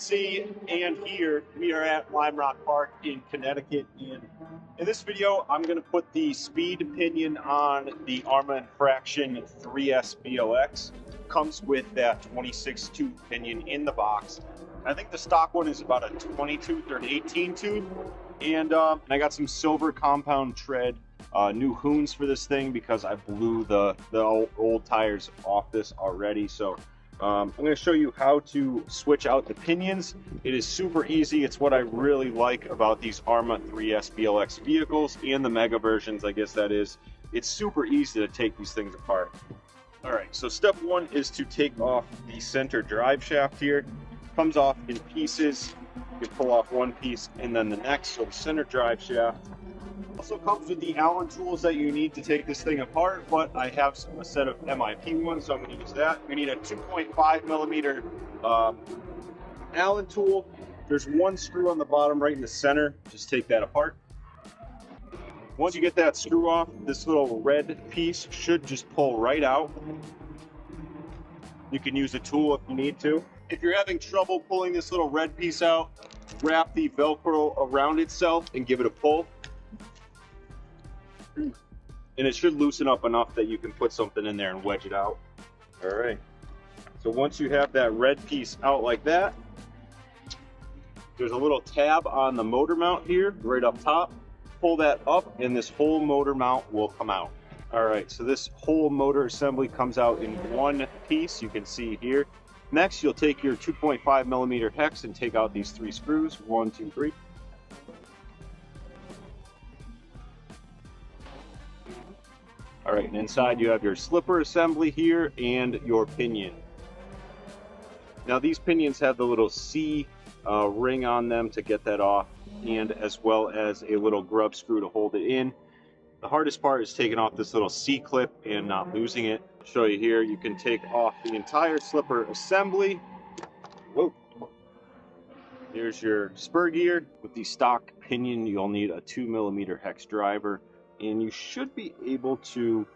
see and hear, we are at Lime Rock Park in Connecticut, and in this video I'm going to put the Speed Pinion on the Arrma Infraction 3S BLX. Comes with that 26 tooth pinion in the box. I think the stock one is about a 20 tooth or an 18 tooth, and I got some silver compound tread new hoons for this thing because I blew the old tires off this already. So I'm going to show you how to switch out the pinions. It is super easy. It's what I really like about these Arrma 3S BLX vehicles and the Mega versions, I guess that is. It's super easy to take these things apart. All right, so step one is to take off the center drive shaft here. Comes off in pieces. You pull off one piece and then the next, so the center drive shaft. Also comes with the Allen tools that you need to take this thing apart, but I have a set of MIP ones, so I'm going to use that. You need a 2.5 millimeter Allen tool. There's one screw on the bottom right in the center. Just take that apart. Once you get that screw off, this little red piece should just pull right out. You can use a tool if you need to. If you're having trouble pulling this little red piece out, wrap the Velcro around itself and give it a pull. And it should loosen up enough that you can put something in there and wedge it out. All right. So once you have that red piece out like that, there's a little tab on the motor mount here, right up top. Pull that up and this whole motor mount will come out. All right, so this whole motor assembly comes out in one piece, you can see here. Next, you'll take your 2.5 millimeter hex and take out these three screws, 1, 2, 3. All right, and inside you have your slipper assembly here and your pinion. Now these pinions have the little C ring on them to get that off, and as well as a little grub screw to hold it in. The hardest part is taking off this little C clip and not losing it. I'll show you here. You can take off the entire slipper assembly. Whoa. Here's your spur gear. With the stock pinion, you'll need a 2 millimeter hex driver, and you should be able to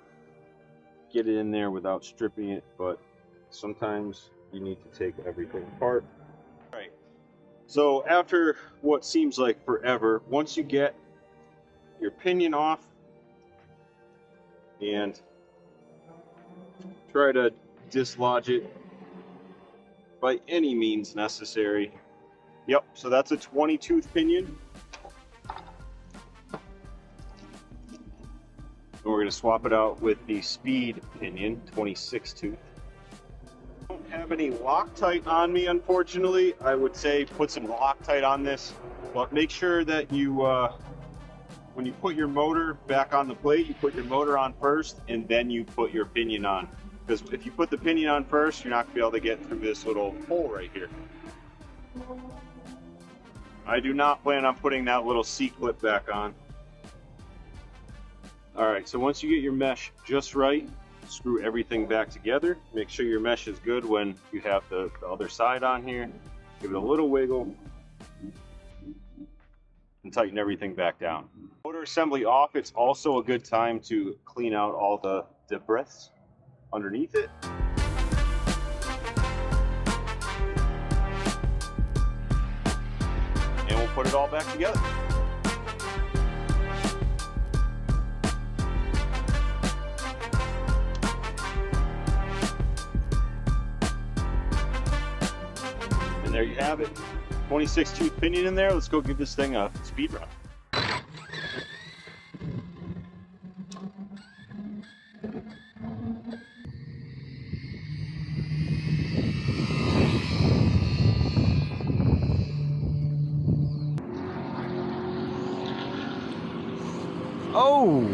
get it in there without stripping it, but sometimes you need to take everything apart. All right. So after what seems like forever, once you get your pinion off and try to dislodge it by any means necessary. Yep, so that's a 20 tooth pinion. And we're going to swap it out with the Speed Pinion, 26 tooth. I don't have any Loctite on me, unfortunately. I would say put some Loctite on this, but make sure that you, when you put your motor back on the plate, you put your motor on first and then you put your pinion on. Because if you put the pinion on first, you're not going to be able to get through this little hole right here. I do not plan on putting that little C-clip back on. Alright, so once you get your mesh just right, screw everything back together. Make sure your mesh is good when you have the other side on here. Give it a little wiggle and tighten everything back down. Motor assembly off, it's also a good time to clean out all the debris underneath it. And we'll put it all back together. And there you have it. 26 tooth pinion in there. Let's go give this thing a speed run. Oh!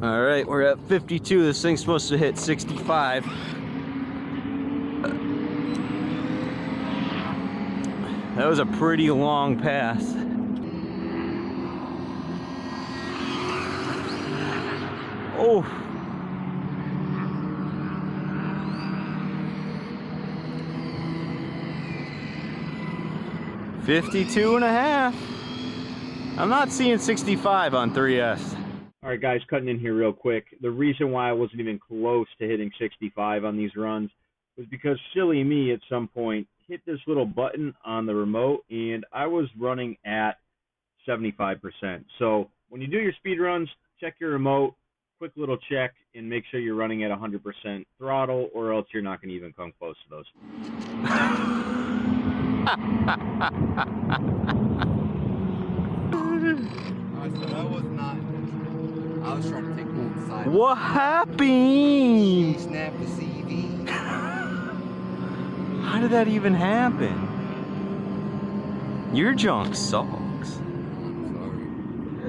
All right, we're at 52. This thing's supposed to hit 65. That was a pretty long pass. Oh! 52 and a half. I'm not seeing 65 on 3S. All right, guys, cutting in here real quick. The reason why I wasn't even close to hitting 65 on these runs was because silly me at some point hit this little button on the remote, and I was running at 75%. So when you do your speed runs, check your remote, quick little check, and make sure you're running at 100% throttle, or else you're not going to even come close to those. That was not intentional. I was trying to take one side. What happened? She snapped the CV. How did that even happen? Your junk sucks. I'm sorry.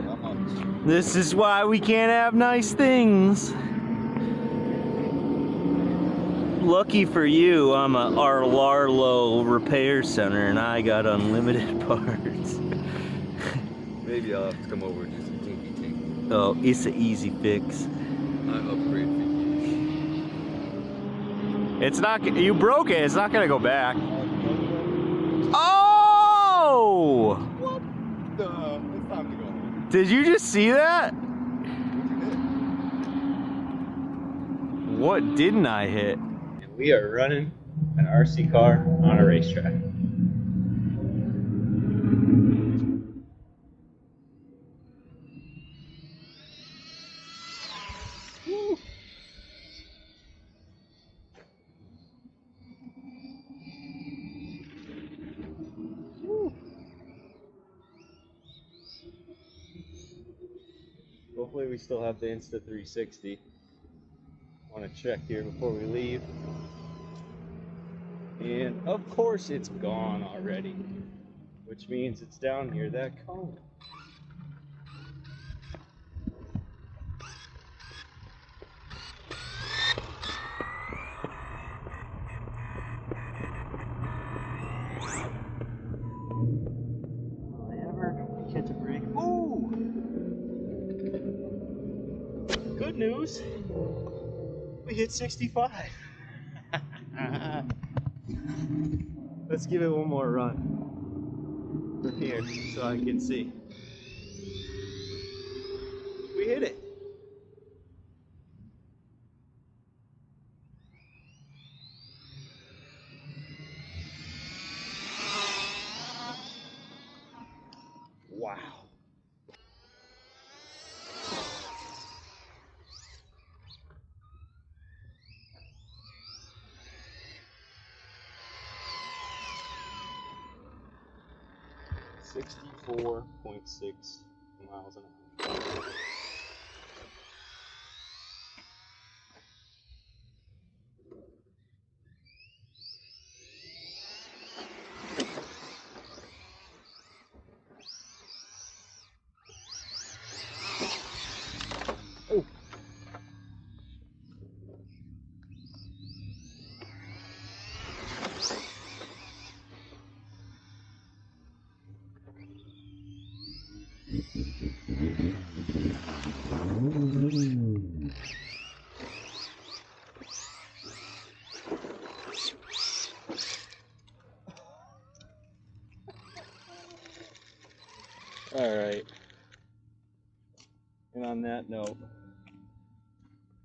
Yeah, I'm on. This is why we can't have nice things. Lucky for you, I'm a Arrma repair center and I got unlimited parts. Maybe I'll have to come over and do some tinky tink. Oh, it's an easy fix. I upgrade for you. It's not, you broke it, it's not gonna go back. Oh! What the? It's time to go home. Did you just see that? What didn't I hit? And we are running an RC car on a racetrack. Hopefully we still have the Insta360. I want to check here before we leave. And of course it's gone already, which means it's down near that cone. Will I ever catch a break? Ooh! Good news, we hit 65. Let's give it one more run from here so I can see. We hit it. Wow. $64.6 miles an hour. Oh. All right. And on that note,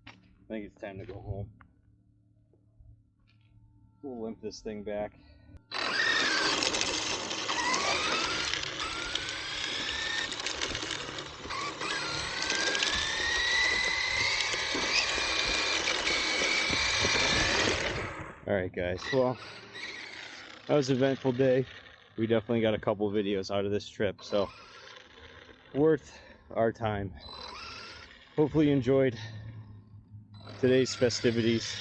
I think it's time to go home. We'll limp this thing back. Alright guys, well, that was an eventful day. We definitely got a couple videos out of this trip, so worth our time. Hopefully you enjoyed today's festivities.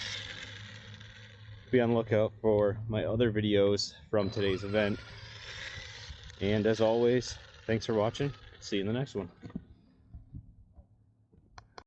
Be on the lookout for my other videos from today's event. And as always, thanks for watching. See you in the next one.